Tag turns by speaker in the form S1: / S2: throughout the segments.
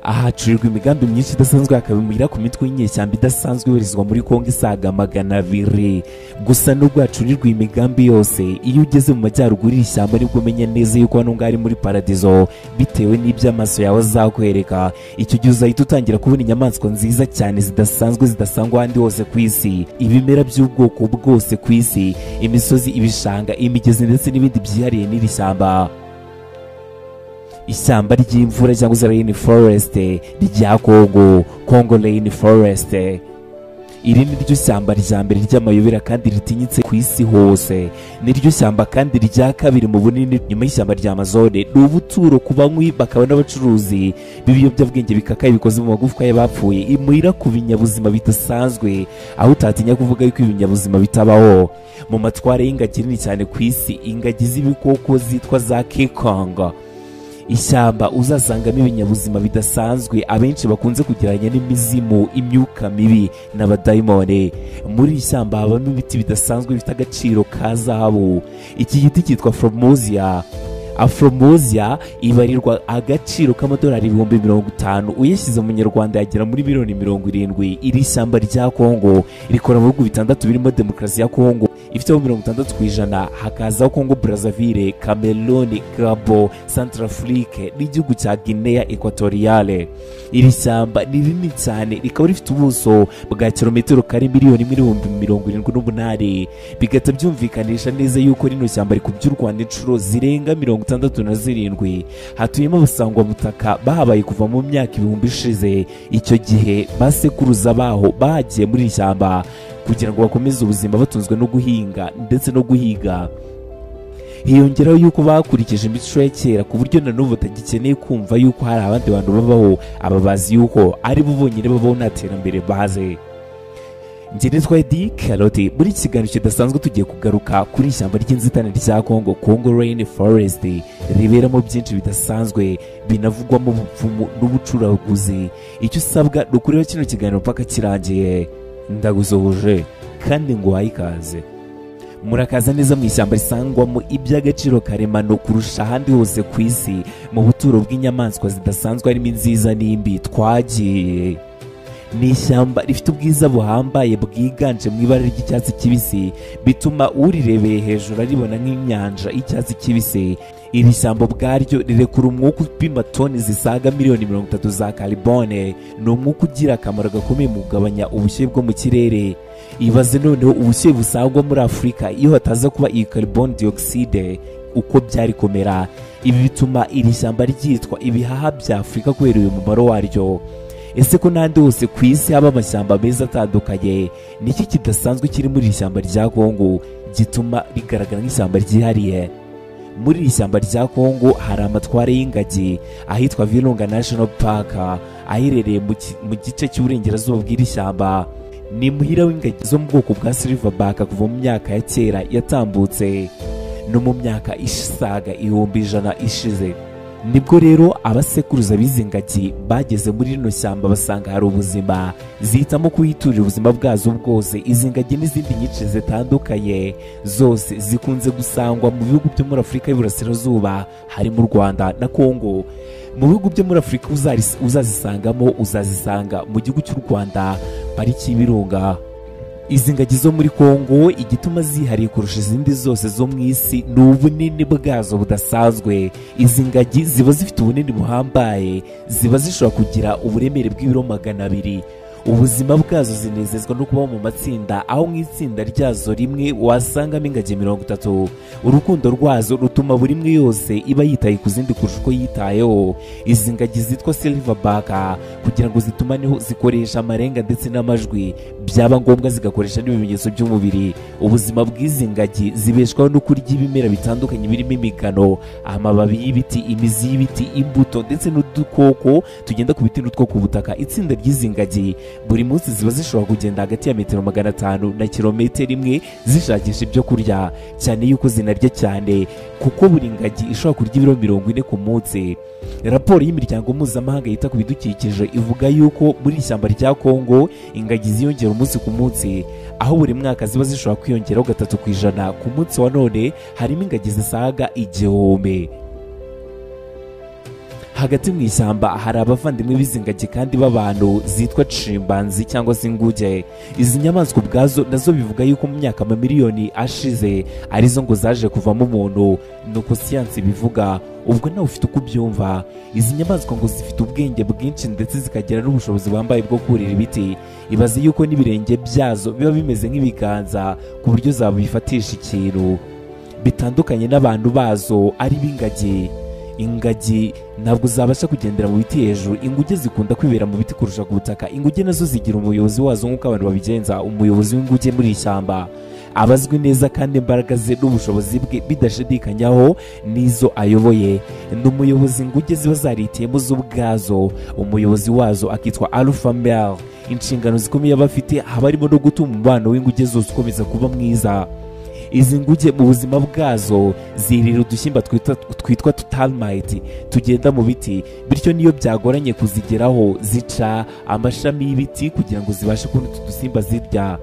S1: ahacurirwa imigambi myinshi idasanzwe hakabimira ku mitwe y'inyeshyamba idasanzwe ibarizwa muri Kongo isaga 200. Gusa nubwo hacurirwa imigambi yose, iyo ugeze mu majyaruguru y'ishyamba nibwo umenya neza yuko hano ngari muri paradizo bitewe n'iby'amaso yawe azakwereka. Icyo gihe uzahita utangira kubona inyamaswa nziza cyane zidasanzwe zidasangwa ahandi hose ku isi, ibimera by'ubwoko bwose ku isi, imisozi, ibishanga, imigezi ndetse n'ibindi byihariye n'iri shyamba. Ishyamba ry'imvura cyangwa se rain forest rya Congo rain forest. Iri ni ryo shyamba rya mbere ry'amayobera kandi ritinyitse ku isi hose. Ni ryo shyamba kandi rya kabiri mu bunini nyuma y'ishyamba rya Amazone. Ni ubuturo ku banywi bakaba n'abacuruzi b'ibiyobyabwenge bikakaye bikoze mu magufwa y'abapfuye. Imuhira ku binyabuzima bidasanzwe, aho utatinya kuvuga yuko ibinyabuzima bitabaho. Mu matware y'ingagi nini cyane ku isi, ingagi z'ibikoko zitwa za King Kong. Ishyamba uzasangamo ibinyabuzima bidasanzwe abenshi bakunze kugereranya n'imizimu, imyuka mibi n'abadayimoni. Muri ishyamba habamo ibiti bidasanzwe bifite agaciro ka zahabu. Iki giti cyitwa Afromosia ibarirwa agaciro k'amadolari 50,000. Uyashyize mu Nyarwanda yagera muri miliyoni 70. Iri shyamba rya Kongo rikora mu bihugu bitandatu birimo demokarasi ya Kongo ifiteho 60%, hakazaho Congo Brazzaville, Cameroon, Gabon, Centrafrique n'igihugu cya Guinea Equatoriale. Iri shyamba ni rinini cyane, rikaba rifite ubuso bwa kilometero kare 1,078,000. Bigahita byumvikanisha neza yuko rino shyamba rikubye u Rwanda inshuro zirenga 67. Hatuyemo abasangwabutaka bahabaye kuva mu myaka 1000 ishize. Icyo gihe basekuruza baho bagiye muri iri shyamba kugira ngo bakomeze ubuzima batunzwe no guhinga ndetse no guhiga. Hiyongeraho yuko bakurikije imico ya kera ku buryo na n'ubu batagikeneye kumva yuko hari abandi bantu babaho, aba bazi yuko ari bo bonyine babaho nta terambere baze. Njye nitwa Eddy Karoti. Muri iki kiganiro kidasanzwe tugiye kugaruka kuri ishyamba ry'inzitane rya Congo rain forest, riberamo byinshi bidasanzwe binavugwamo ubupfumu n'ubucuraguzi. Icyo usabwa ni ukureba kino kiganiro mpaka kirangiye. Ndagusohoje kandi nguhaye ikaze. Murakaza neza mu ishyamba risangwamo iby'agaciro karemano kurusha ahandi hose ku isi, mu buturo bw'inyamaswa zidasanzwe harimo inziza n'imbi. Twagiye ni ishyamba rifite ubwiza buhambaye bwiganje mu ibara ry'icyatsi kibisi, bituma urirebeye hejuru aribona nk'inyanja y'icyatsi kibisi. Iri shyamba ubwaryo rirekura umwuka upima toni zisaga miliyoni 30 za carbone. Ni umwuka ugira akamaro gakomeye mu kugabanya ubushyuhe bwo mu kirere. Ibaze noneho ubushyuhe busangwa muri Afurika iyo hataza kuba iyi carbon dioxide uko byari komera. Ibi bituma iri shyamba ryitwa ibihaha bya Afurika kubera uyu mumaro waryo. Ese ko n'ahandi hose ku isi haba amashyamba meza atandukanye, niki kidasanzwe kiri muri iri shyamba rya Kongo gituma rigaragara nk'ishyamba ryihariye? Muri iri shyamba rya Kongo hari amatware y'ingagi ahitwa Virunga National Park, aherereye mu gice cy'uburengerazuba bw'iri shyamba. Ni muhira w'ingagi zo mu bwoko bwa Silverback kuva mu myaka ya kera yatambutse no mu myaka isaga 100 ishize. Nibwo rero abasekuruza b'izi ngagi bageze muri rino shyamba basanga hari ubuzima, zihitamo kuhiturira ubuzima bwazo bwose. Izi ngagi n'izindi nyinshi zitandukanye zose zikunze gusangwa mu bihugu byo muri Afurika y'Iburasirazuba harimo u Rwanda na Kongo. Mu bihugu byo muri Afurika uzazisanga mu gihugu cy'u Rwanda pariki y'Ibirunga. Izi ngagi zo muri Kongo igituma zihariye kurusha izindi zose zo mu isi ni ubunini bwazo budasanzwe. Izi ngagi ziba zifite ubunini buhambaye, ziba zishobora kugira uburemere bw'ibiro 200. Ubuzima bwazo zinezezwa no kuba mu matsinda, aho mu itsinda ryazo rimwe wasangamo ingagi 30. Urukundo rwazo rutuma buri imwe yose iba yitaye ku zindi kurusha uko yitayeho. Izi ngagi zitwa Silverback kugira ngo zitumaneho zikoresha amarenga ndetse n'amajwi, byaba ngombwa zigakoresha n'ibimenyetso by'umubiri. Ubuzima bw'izi ngagi zibeshwaho no kurya ibimera bitandukanye birimo imigano, amababi y'ibiti, imizi y'ibiti, imbuto ndetse n'udukoko tugenda ku biti n'utwo ku butaka. Itsinda ry'izi ngagi buri munsi ziba zishobora kugenda hagati ya metero 500 na kilometero 1 zishakisha ibyo kurya, cyane yuko zinarya cyane kuko buri ngagi ishobora kurya ibiro 40 ku munsi. Raporo y'imiryango mpuzamahanga yita ku bidukikije ivuga yuko muri ishyamba rya Kongo ingagi ziyongera umunsi ku munsi, aho buri mwaka ziba zishobora kwiyongeraho 3% ku munsi wa none. Harimo ingagi zisaga 1000. hagati mu ishyamba hari abavandimwe b'izingagi kandi b'abantu zitwa chimpanzee cyangwa se inguge. Izi nyamaswa ubwazo nazo bivuga yuko mu myaka amamiliyoni ashize arizo ngo zaje kuvamo umuntu, nuko siyansi bivuga. Ubwo nawe ufite uko ubyumva. Izi nyamaswa ngo zifite ubwenge bwinshi ndetse zikagira n'ubushobozi buhambaye bwo kurira ibiti. Ibaze yuko n'ibirenge byazo biba bimeze nk'ibiganza ku buryo zabifatisha ikintu, bitandukanye n'abantu bazo ari b'ingagi. Ingagi ntabwo zabasha kugendera mu biti hejuru. Inguge zikunda kwibera mu biti kurusha ku butaka. Inguge nazo zigira umuyobozi wazo nk'uko abantu babigenza. Umuyobozi w'inguge muri ishyamba abazwi neza kandi imbaraga ze n'ubushobozi bwe bidashidikanyaho n'izo ayoboye. Ni umuyobozi inguge ziba zaritiyemo zo ubwazo. Umuyobozi wazo akitwa alpha male. Inshingano zikomeye aba afite haba harimo no gutuma umubano w'inguge zose ukomeza kuba mwiza. Izi nguge mu buzima bwazo zirira udusimba twitwa termite tugenda mu biti, bityo niyo byagoranye kuzigeraho zica amashami y'ibiti kugira ngo zibashe kubona utu dusimba zirya.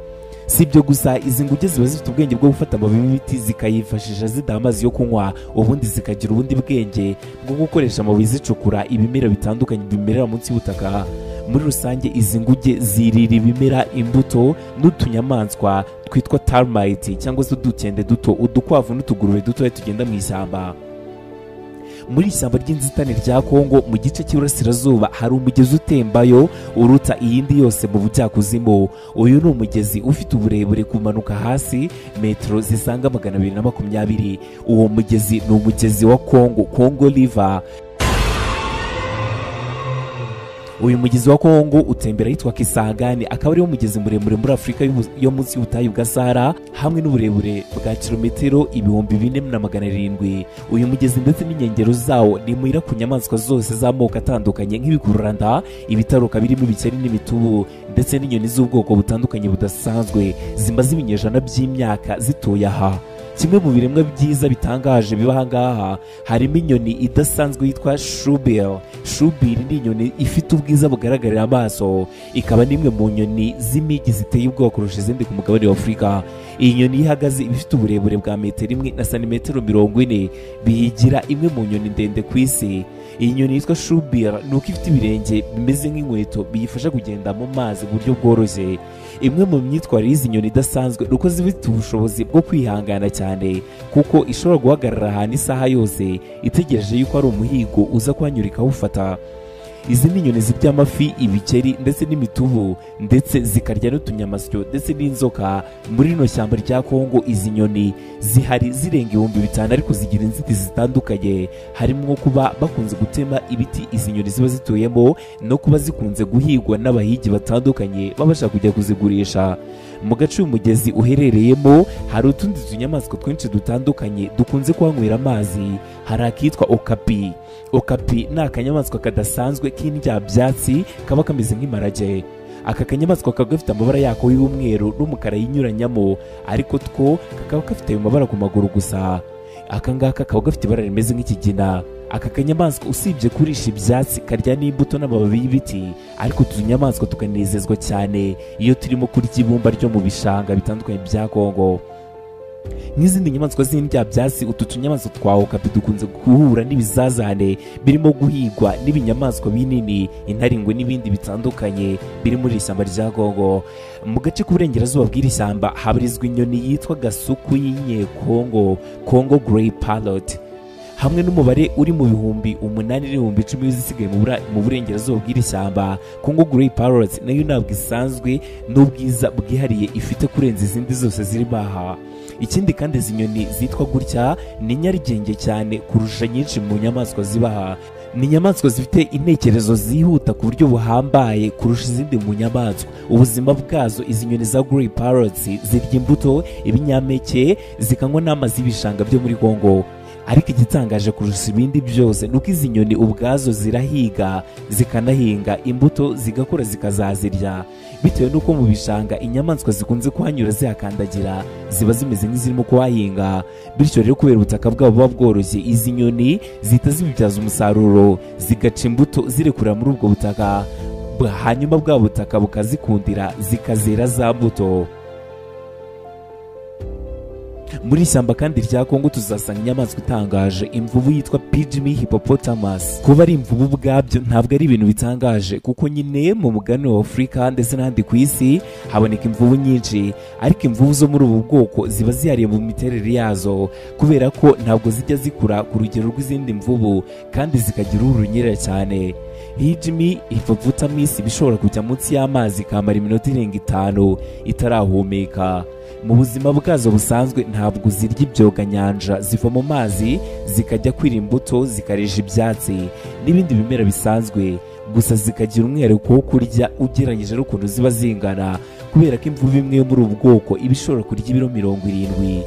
S1: Si ibyo gusa, izi nguge ziba zifite ubwenge bwo gufata amababi y'ibiti zikayifashisha zidaha amazi yo kunywa, ubundi zikagira ubundi bwenge bwo gukoresha amabuye zicukura ibimera bitandukanye bimerera munsi y'ubutaka. Muri rusange izi nguge zirira ibimera, imbuto n'utunyamaswa twitwa termite cyangwa se udukende duto, udukwavu n'utugurube dutoya tugenda mu ishyamba. Muri ishyamba ry'inzitane rya Kongo mu gice cy'iburasirazuba hari umugezi utembayo uruta iyindi yose mu bujyakuzimu. Uyu ni umugezi ufite uburebure kumanuka hasi metero zisaga 220. Uwo mugezi ni umugezi wa Congo River. Uyu mugezi wa Kongo utembera yitwa Kisangani, akaba ariwo mugezi muremure muri Afurika yo munsi y'ubutayu bwa Sahara hamwe n'uburebure bwa kilometero 4700. Uyu mugezi ndetse n'inkengero zawo ni muhira ku nyamaswa zose z'amoko atandukanye nk'ibikururanda, ibitaruka birimo ibikeri n'imitubu ndetse n'inyoni z'ubwoko butandukanye budasanzwe zimaze ibinyejana by'imyaka zituye aha. Kimwe mu biremwa byiza bitangaje biba aha ngaha harimo inyoni idasanzwe yitwa shoebill. Shoebill ni inyoni ifite ubwiza bugaragarira amaso, ikaba n'imwe mu nyoni z'imigi ziteye ubwoba kurusha izindi ku mugabane wa Afurika. Iyi nyoni ihagaze iba ifite uburebure bwa metero 1 na santimetero 40, biyigira imwe mu nyoni ndende ku isi. Iyi nyoni yitwa shoebill nuko ifite ibirenge bimeze nk'inkweto biyifasha kugenda mu mazi mu buryo bworoshye. Imwe mu myitwarire y'izi nyoni idasanzwe nuko zifite ubushobozi bwo kwihangana cyane, kuko ishobora guhagarara ahantu isaha yose itegereje yuko ari umuhigo uza kuhanyura ikawufata. Izi ni inyoni zirya amafi, ibikeri ndetse n'imitubu, ndetse zikarya n'utunyamasyo ndetse n'inzoka. Muri rino shyamba rya Kongo izi nyoni zihari zirenga 5000, ariko zigira inzitizi zitandukanye, harimo kuba bakunze gutema ibiti izi nyoni ziba zituyemo no kuba zikunze guhigwa n'abahigi batandukanye babasha kujya kuzigurisha. Mu gace umugezi uherereyemo hari utundi tunyamaswa twinshi dutandukanye dukunze kuhanywera amazi. Hari akitwa okapi. Okapi ni akanyamaswa kadasanzwe k'indyabyatsi kaba kameze nk'imparage. Aka kanyamaswa kaba gafite amabara yako y'umweru n'umukara yinyuranyamo, ariko two kakaba gafite ayo mabara ku maguru gusa. Aka ngaka kaba gafite ibara rimeze nk'ikigina. Aka kanyamaswa usibye kurisha ibyatsi karya n'imbuto n'amababi y'ibiti, ariko utu tunyamaswa tukanezezwa cyane iyo turimo kurya ibumba ryo mu bishanga bitandukanye bya Kongo. Nk'izindi nyamaswa z'indyabyatsi, utu tunyamaswa twa okapi dukunze guhura n'ibizazane birimo guhigwa n'ibinyamaswa binini, intaringwe n'ibindi bitandukanye biri muri ishyamba rya Kongo. Mu gace k'uburengerazuba bw'iri shyamba habarizwa inyoni yitwa gasuku y'inyekongo, Congo Grey Parrot, hamwe n'umubare uri mu 8,000 n'ibihumbi 10 zisigaye mu burengerazuba bw'iri shyamba. Congo Grey Parrot nayo ntabwo isanzwe n'ubwiza bwihariye ifite kurenza izindi zose zirimo aha. Ikindi kandi izi nyoni zitwa gutya ni nyarugenge cyane kurusha nyinshi mu nyamaswa zibaha. Ni inyamaswa zifite intekerezo zihuta ku buryo buhambaye kurusha izindi mu nyamaswa. Ubuzima bwazo izi nyoni za Grey Parrots zirya imbuto, ibinyampeke, zikanywa n'amazi y'ibishanga byo muri Kongo. Ariko igitangaje kurusha ibindi byose nuko izi nyoni ubwazo zirahiga zikanahinga imbuto zigakora zikazazirya, bitewe nuko mu bishanga inyamaswa zikunze kuhanyura zihakandagira ziba zimeze nk'izirimo kuhahinga. Bityo rero kubera ubutaka bwabo buba bworoshye, izi nyoni zihita zibibyaza umusaruro zigaca imbuto zirekurira muri ubwo butaka, hanyuma bwa butaka bukazikundira zikazera za mbuto. Muri ishyamba kandi rya Kongo tuzasanga inyamaswa itangaje, imvubu yitwa pygmy hippopotamus. Kuba ari imvubu ubwabyo ntabwo ari ibintu bitangaje, kuko nyine mu mugabane wa Afurika ndetse n'ahandi ku isi haboneka imvubu nyinshi, ariko imvubu zo muri ubu bwoko ziba zihariye mu miterere yazo, kubera ko ntabwo zijya zikura ku rugero rw'izindi mvubu kandi zikagira uruhu runyerera cyane. Pygmy hippopotamus bishobora kujya munsi y'amazi ikamara iminota irenga 5 itarahumeka. Mu buzima bwazo busanzwe ntabwo zirya ibyoganyanja, ziva mu mazi zikajya kwira imbuto, zikarisha ibyatsi n'ibindi bimera bisanzwe, gusa zikagira umwihariko wo kurya ugereranyije n'ukuntu ziba zingana, kubera ko imvubu imwe yo muri ubu bwoko iba ishobora kurya ibiro 70.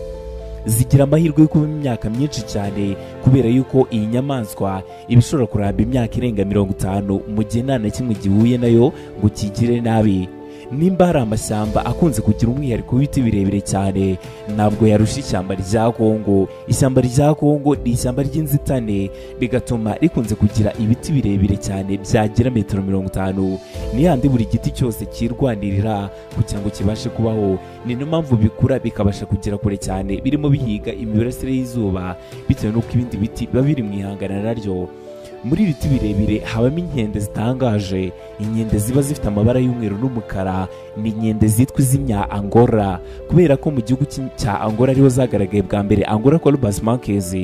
S1: Zigira amahirwe yo kuba imyaka myinshi cyane, kubera yuko iyi nyamaswa iba ishobora kuramba imyaka irenga 50 mu gihe nta na kimwe gihuye nayo ngo kigire nabi. Nimba hari amashyamba akunze kugira umwihariko w'ibiti birebire cyane, ntabwo yarusha ishyamba rya Kongo. Ishyamba rya Kongo ni ishyamba ry'inzitane, bigatuma rikunze kugira ibiti birebire cyane byagera 50 m. Ni handi buri giti cyose kirwanirira kugira ngo kibashe kubaho. Ni no mpamvu bikura bikabasha kugera kure cyane, birimo bihiga imirasire y'izuba, bitewe n'uko ibindi biti biba biri mu ihangana naryo. Muri ibiti birebire habamo inkende zitangaje, inkende ziba zifite amabara y'umweru n'umukara. Ni inkende zitwa iz'imya Angora, kubera ko mu gihugu cya Angola ariho zagaragaye bwa mbere Angora colobus monkeys.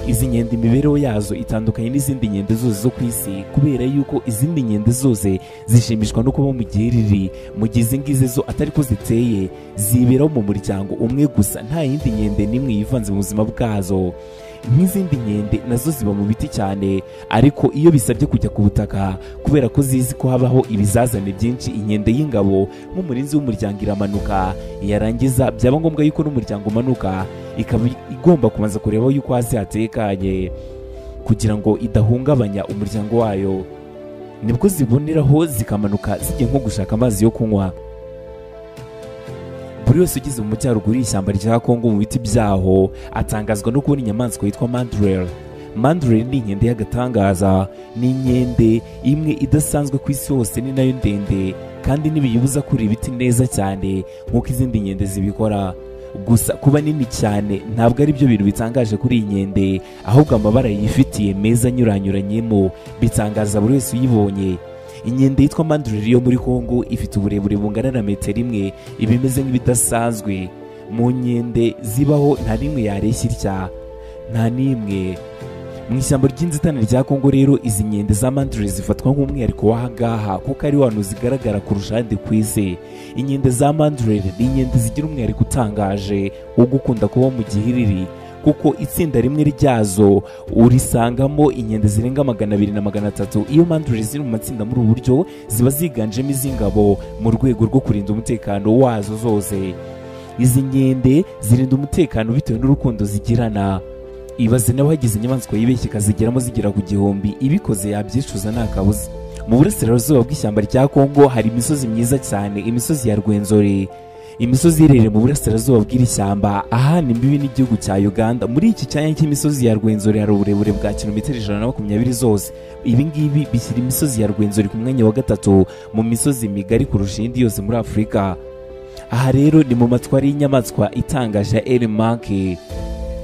S1: Izi nkende imibereho yazo itandukanye n'izindi nkende zose zo ku isi, kubera yuko izindi nkende zose zishimishwa no kuba mu gihiriri, mu gihe izi ngizi zo atari ko ziteye, ziberaho mu muryango umwe gusa, nta yindi nkende n'imwe yivanze mu buzima bwazo. Nk'izindi nkende nazo ziba mu biti cyane, ariko iyo bisabye kujya ku butaka, kubera ko zizi ko habaho ibizazane byinshi, inkende y'ingabo nk'umurinzi w'umuryango iramanuka, yarangiza byaba ngombwa yuko n'umuryango umanuka, ikaba igomba kubanza kureba yuko hasi hatekanye kugira ngo idahungabanya umuryango wayo. Nibwo ziboneraho zikamanuka zigiye nko gushaka amazi yo kunywa. Buri wese ugeze mu majyaruguru y'ishyamba rya Kongo mu biti byaho atangazwa no kubona inyamaswa yitwa mandrill. Mandrill ni inkende y'agatangaza, ni inkende imwe idasanzwe ku isi hose, ni nayo ndende kandi ntibiyibuza kurira ibiti neza cyane nk'uko izindi nkende zibikora. Gusa kuba nini cyane ntabwo ari byo bintu bitangaje kuri iyi nkende, ahubwo amabara yifitiye meza anyuranyuranyemo bitangaza buri wese uyibonye. Inkende yitwa mandrill yo muri Kongo ifite uburebure bungana na 1 m, iba imeze nk'ibidasanzwe. Mu nkende zibaho nta n'imwe yareshya itya, nta n'imwe. Mu ishyamba ry'inzitane rya Kongo rero izi nkende za mandrill zifatwa nk'umwihariko w'ahangaha, kuko ari wantu zigaragara kurusha ahandi ku isi. Inkende za mandrill ni inkende zigira umwihariko utangaje wo gukunda kuba mu gihiriri, kuko itsinda rimwe ryazo urisangamo inkende zirenga 200 na 300. Iyo mandrill ziri mu matsinda muri ubu buryo, ziba ziganjemo iz'ingabo mu rwego rwo kurinda umutekano wazo zose. Izi nkende zirinda umutekano bitewe n'urukundo zigirana. Ibaze nawe hagize inyamaswa yibeshye ikazigeramo zigera ku 1000, ibikoze yabyicuza nta kabuza. Mu burasirazuba bw'ishyamba rya Kongo hari imisozi myiza cyane, imisozi ya Rwenzori. Imisozi iherereye mu burasirazuba bw'iri shyamba ahana imbibi n'igihugu cya Uganda. Muri iki cyanya cy'imisozi ya Rwenzori hari uburebure bwa kilometero 120 zose. Ibi ngibi bishyira imisozi ya Rwenzori ku mwanya wa 3 mu misozi migari kurusha indi yose muri Afurika. Aha rero ni mu matwari y'inyamaswa itangaje ya El Manke.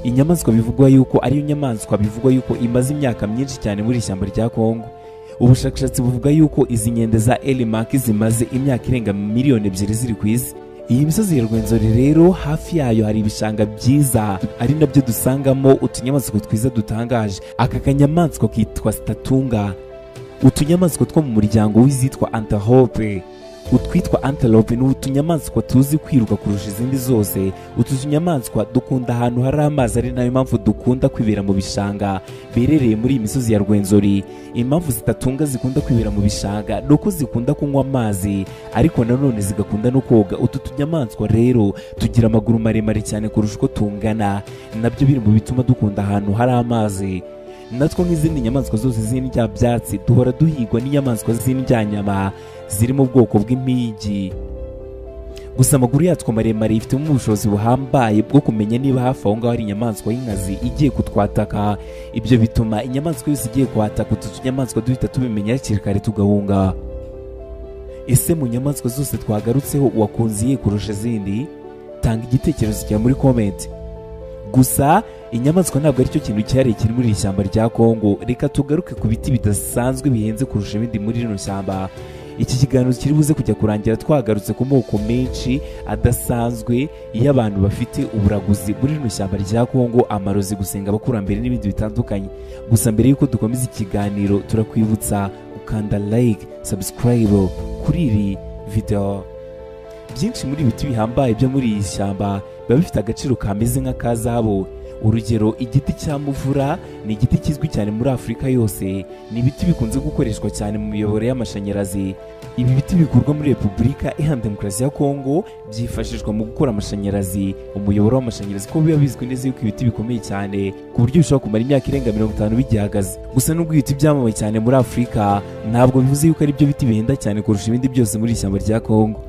S1: Inyamaswa bivugwa yuko ariyo nyamaswa bivugwa yuko imaze imyaka myinshi cyane muri ishyamba rya Kongo. Ubushakashatsi buvuga yuko izi nkende za El Manke zimaze imyaka irenga 2 miliyoni ziri ku isi. Iyi misozi ya Rwenzori rero hafi yayo hari ibishanga byiza, ari nabyo dusangamo utunyamaswa twiza dutangaje. Aka kanyamaswa kitwa Statunga. Utunyamaswa two mu muryango w'izitwa antelope. Utwitwa antelope ni utunyamaswa tuzi kwiruka kurusha izindi zose. Utu tunyamaswa dukunda ahantu hari amazi, ari nayo mpamvu dukunda kwibera mu bishanga berereye muri iyi misozi ya Rwenzori. Impamvu Statunga zikunda kwibera mu bishanga nuko zikunda kunywa amazi, ariko nanone zigakunda no koga. Utu tunyamaswa rero tugira amaguru maremare cyane kurusha uko tungana, nabyo biri mu bituma dukunda ahantu hari amazi. Natwo nk'izindi nyamaswa zose z'indya byatsi duhora duhigwa n'inyamaswa z'indyanyama ziri mu bwoko bw'impigi. Gusa amaguru yatwo maremare yifitemo ubushobozi buhambaye bwo kumenya niba hafi aho ngaho hari inyamaswa y'inkazi igiye kutwataka. Ibyo bituma inyamaswa yose igiye kwataka utu tunyamaswa duhita tubimenya hakiri kare tugahunga. Ese mu nyamaswa zose twagarutseho wakunze iyihe kurusha izindi? Tanga igitekerezo cyawe muri comment. gusa inyamaswa ntabwo aricyo kintu cyari kiri muri iri shyamba rya Kongo. Reka tugaruke ku biti bidasanzwe bihenze kurusha ibindi muri rino shyamba. Iki kiganiro kiri buze kujya kurangira twagarutse ku moko menshi adasanzwe y'abantu bafite uburaguzi muri rino shyamba rya Kongo, amarozi, gusenga abakurambere n'ibindi bitandukanye. Gusa mbere y'uko dukomeza ikiganiro turakwibutsa gukanda like, subscribe kuri iri video. Byinshi muri ibiti bihambaye byo muri iri shyamba biba bifite agaciro kameze nk'aka zahabu. Urugero, igiti cya muvura ni igiti kizwi cyane muri Afurika yose. Ni ibiti bikunze gukoreshwa cyane mu miyoboro y'amashanyarazi. Ibi biti bikurwa muri Repubulika Iharanira Demokarasi ya Kongo byifashishwa mu gukora amashanyarazi, umuyoboro w'amashanyarazi, ko biba bizwi neza yuko ibiti bikomeye cyane ku buryo bishobora kumara imyaka irenga 50 bigihagaze. Gusa nubwo ibiti byamamaye cyane muri Afurika, ntabwo bivuze yuko ari byo biti bihenda cyane kurusha ibindi byose muri ishyamba rya Kongo.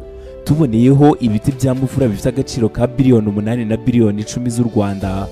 S1: Tuboneyeho ibiti bya muvura bifite agaciro ka biliyoni 8 na biliyoni 10 z'u Rwanda.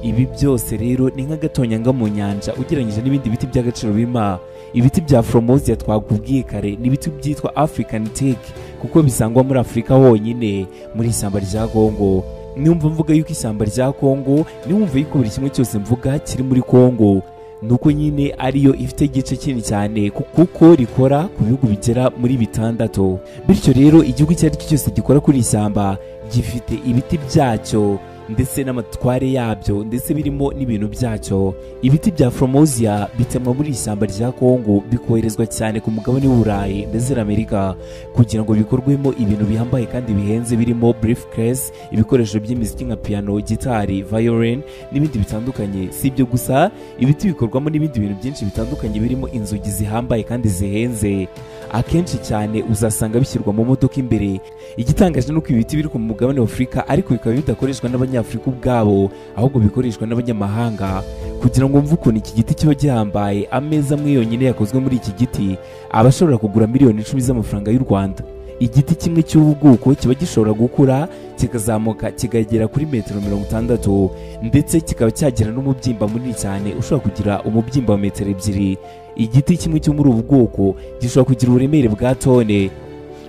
S1: Ibi byose rero ni nk'agatonyanga mu nyanja ugereranyije n'ibindi biti by'agaciro birimo ibiti bya Formosia twakubwiye kare, n'ibiti byitwa African Teak kuko bisangwa muri Afurika honyine muri ishyamba rya Kongo. Niwumva mvuga yuko ishyamba rya Kongo, niwumva yuko buri kimwe cyose mvuga kiri muri Kongo, nuko nyine ariyo ifite igice kinini cyane kuko rikora ku bihugu bigera muri 6. Bityo rero igihugu icyo ari cyo cyose gikora kuri ishyamba gifite ibiti byacyo ndetse n'amatware yabyo, ndetse birimo n'ibintu byacyo. Ibiti bya Formosia bitemwa muri ishyamba rya Kongo bikoherezwa cyane ku mugabane w'Uburayi ndetse n'Amerika kugira ngo bikorwemo ibintu bihambaye kandi bihenze birimo briefcase, ibikoresho by'imiziki nka piano, gitari, violin n'ibindi bitandukanye. Si ibyo gusa, ibiti bikorwamo n'ibindi bintu byinshi bitandukanye birimo inzugi zihambaye kandi zihenze. Akenshi cyane uzasanga bishyirwa mu modoka imbere. Igitangaje nuko ibiti biri ku mugabane w'Afurika ariko bikaba bidakoreshwa n'Abanyafurika ubwabo, ahubwo bikoreshwa n'abanyamahanga. Kugira ngo mvuge ukuntu iki giti kiba gihambaye, ameza amwe yonyine yakozwe muri iki giti aba ashobora kugura miliyoni 10 z'amafaranga y'u Rwanda. Igiti kimwe cy'ubu bwoko kiba gishobora gukura kikazamuka kikagera kuri metero 60, ndetse kikaba cyagira n'umubyimba munini cyane ushobora kugira umubyimba wa metero 2. Igiti kimwe cyo muri ubu bwoko gishobora kugira uburemere bwa tone.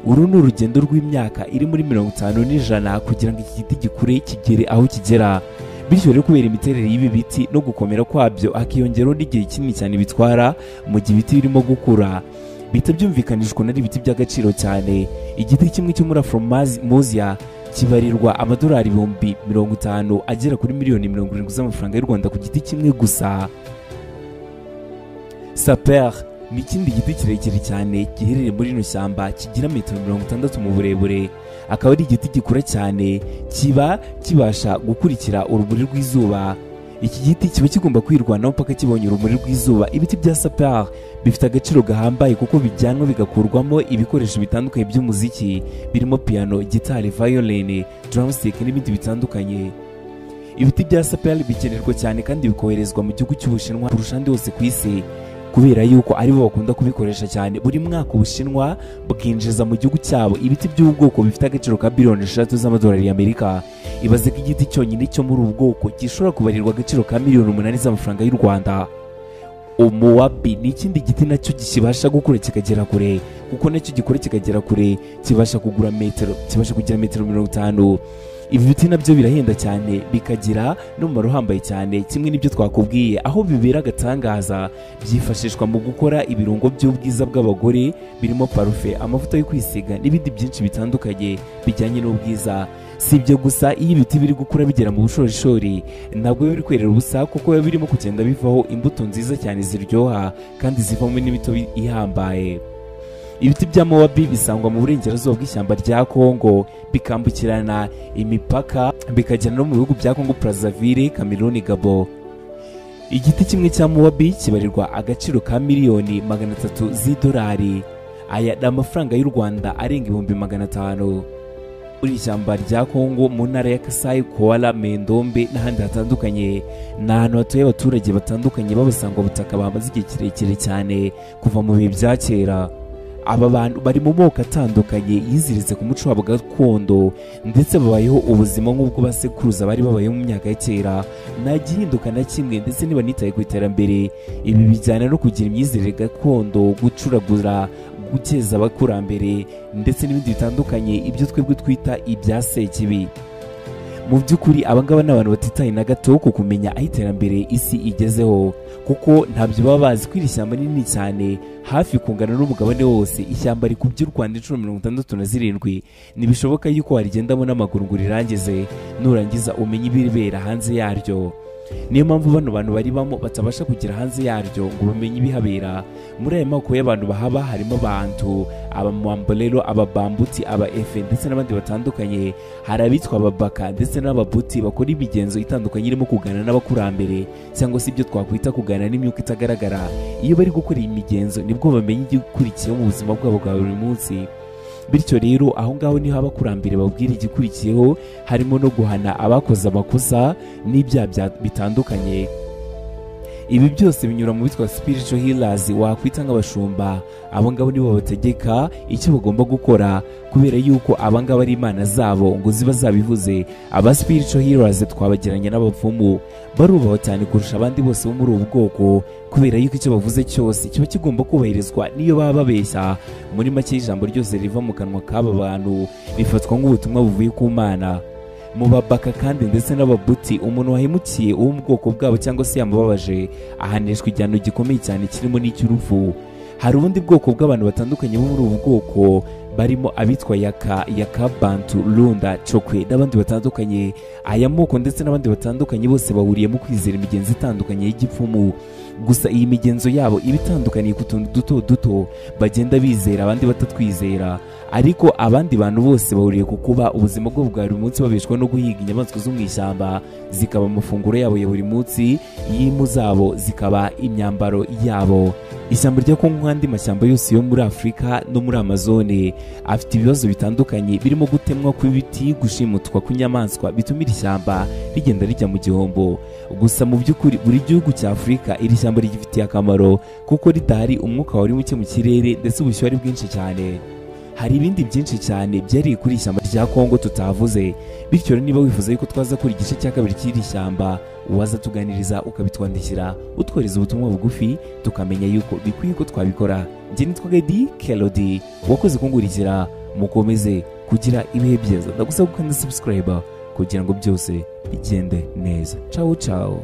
S1: Uru ni urugendo rw'imyaka iri muri 50 n'ijana kugira ngo iki giti gikure kigere aho kigera. Bityo rero kubera imiterere y'ibi biti no gukomera kwabyo, hakiyongeraho n'igihe kinini cyane bitwara mu gihe ibiti birimo gukura, bihita byumvikanishwa n'ari ibiti by'agaciro cyane. Igiti kimwe cyo muri Formosia kibarirwa amadolari 50,000 agera kuri miliyoni 70 z'amafaranga y'u Rwanda ku giti kimwe gusa. Sapeur ni ikindi giti kirekire cyane giherereye muri rino shyamba, kigira metero 60 mu burebure. Akaba ari igiti gikura cyane, kiba kibasha gukurikira urumuri rw'izuba. Iki giti kiba kigomba kwirwanaho mpaka kibonye urumuri rw'izuba. Ibiti bya sapeur bifite agaciro gahambaye kuko bijyanwa bigakurwamo ibikoresho bitandukanye by'umuziki birimo piano, gitari, violin, drumstick n'ibindi bitandukanye. Ibiti bya sapeur bikenerwa cyane kandi bikoherezwa mu gihugu cy'Ubushinwa kurusha ahandi hose ku isi, kubera yuko aribo bakunda kubikoresha cyane. Buri mwaka Ubushinwa bwinjiza mu gihugu cyabo ibiti by'ubwoko bifite agaciro ka biliyoni 3 z'amadolari y'Amerika. Ibaze ko igiti cyonyine cyo muri ubu bwoko gishobora kubarirwa agaciro ka miliyoni 8 z'amafaranga y'u Rwanda. Umuwabi ni ikindi giti nacyo kibasha gukura kikagera kure, kuko nacyo gikora kikagera kure, kibasha kugira metero 50. Ibi biti nabyo birahenda cyane, bikagira n'umumaro uhambaye cyane, kimwe n'ibyo twakubwiye. Aho bibera agatangaza, byifashishwa mu gukora ibirungo by'ubwiza bw'abagore birimo parufe, amavuta yo kwisiga n'ibindi byinshi bitandukanye bijyanye n'ubwiza. Si ibyo gusa, iyo ibiti biri gukura bigera mu bushorishori, ntabwo biba biri kwerera ubusa kuko biba birimo kugenda bivaho imbuto nziza cyane ziryoha kandi zivamo n'imitobe ihambaye. Ibiti bya Mowabi bisangwa mu burengerazuba bw'ishyamba rya Kongo, bikambukirana imipaka bikagera no mu bihugu bya Kongo, Brazzaville, Cameroon, Gabon. Igiti kimwe cya Mowabi kibarirwa agaciro ka miliyoni 300 z'idolari. Aya ni amafaranga y'u Rwanda arenga 500,000. Muri ishyamba rya Kongo mu ntara ya Kasai, Kwala, Mendombe n'ahandi hatandukanye, ni ahantu hatuye abaturage batandukanye b'abasangwa butaka bamaze igihe kirekire cyane kuva mu bihe bya kera. Aba bantu bari mu moko atandukanye yiziritse ku muco wabo gakondo, ndetse babayeho ubuzima nk'ubwo basekuruza bari babayeho mu myaka ya kera. Nta gihinduka na kimwe, ndetse niba nitaye ku iterambere. Ibi bijyana no kugira imyizerere gakondo, gucuragura, gukeza abakurambere ndetse n'ibindi bitandukanye, ibyo twebwe twita ibya sekibi. mu by'ukuri abangaba ni abantu batitaye na gato ku kumenya aho iterambere isi igezeho, kuko ntabyo baba bazi ko iri shyamba rinini cyane hafi kungana n'umugabane wose. Ishyamba rikubye u Rwanda inshuro 67. Ntibishoboka yuko warigendamo n'amaguru ngo urirangize, nurangiza umenye ibibera hanze yaryo. Niyo mpamvu bano bantu baribamo batabasha kugera hanze yaryo ngo bamenye ibihabera. Muri aya moko y'abantu bahaba harimo abantu, abamwambolero, ababambuti, aba efe ndetse n'abandi batandukanye. Hari abitwa ababaka ndetse n'ababuti bakora imigenzo itandukanye irimo kugana n'abakurambere, cyangwa se ibyo twakwita kugana n'imyuka itagaragara. Iyo bari gukora iyi migenzo nibwo bamenya igikurikiyeho mu buzima bwabo bwa buri munsi. Bityo rero aho ngaho niho abakurambere babwira igikurikiyeho, harimo no guhana abakoze amakosa n'ibyaha bitandukanye. Ibi byose binyura mu bitwa spiritual healers, wakwita nk'abashumba. Abo ngabo nibo bategeka icyo bagomba gukora, kubera yuko abangaba ari imana zabo ngo ziba zabivuze. Aba spiritual healers twabageranya n'abapfumu, barubaho cyane kurusha abandi bose bo muri ubu bwoko, kubera yuko icyo bavuze cyose kiba kigomba kubahirizwa niyo baba babeshya. Muri make ijambo ryose riva mu kanwa k'aba bantu rifatwa nk'ubutumwa buvuye ku Mana. Mu babaka kandi ndetse n'ababuti, umuntu wahemukiye uwo mu bwoko bwabo cyangwa se yamubabaje ahanishwa igihano gikomeye cyane kirimo n'icy'urupfu. Hari ubundi bwoko bw'abantu batandukanye bo muri ubu bwoko, barimo abitwa yaka, bantu, runda, chokwe n'abandi batandukanye. Aya moko ndetse n'abandi batandukanye bose bahuriye mu kwizera imigenzo itandukanye y'igipfumu. Gusa iyi migenzo yabo iba itandukaniye ku tuntu duto duto bagenda bizera abandi batatwizera. Ariko abandi bantu bose bahuriye ku kuba ubuzima bwabo bwa buri munsi babeshwa no guhiga inyamaswa zo mu ishyamba, zikaba amafunguro yabo ya buri munsi, y'impu zabo zikaba imyambaro yabo. Ishyamba rya Kongo nk'andi mashyamba yose yo muri Afurika no muri Amazone afite ibibazo bitandukanye, birimo gutemwa kw'ibiti, gushimutwa kw'inyamaswa bituma iri shyamba rigenda rijya mu gihombo. Gusa mu by'ukuri buri gihugu cya Afurika iri shyamba rigifitiye akamaro, kuko ridahari umwuka wari muke mu kirere ndetse ubushyuhe ari bwinshi cyane. Hari ibindi byinshi cyane byari kuri ishyamba rya Kongo tutavuze. Bityo rero niba wifuza yuko twaza kuri igice cya kabiri cy'iri shyamba, waza tuganiriza ukabitwandikira, utwohereza ubutumwa bugufi tukamenya yuko bikwiye ko twabikora. Njye nitwa Gedi Kelody, wakoze kungurikira. Mukomeze kugira ibihe byiza. Ndagusaba gukanda subscribe kugira ngo byose bigende neza. Ciao ciao.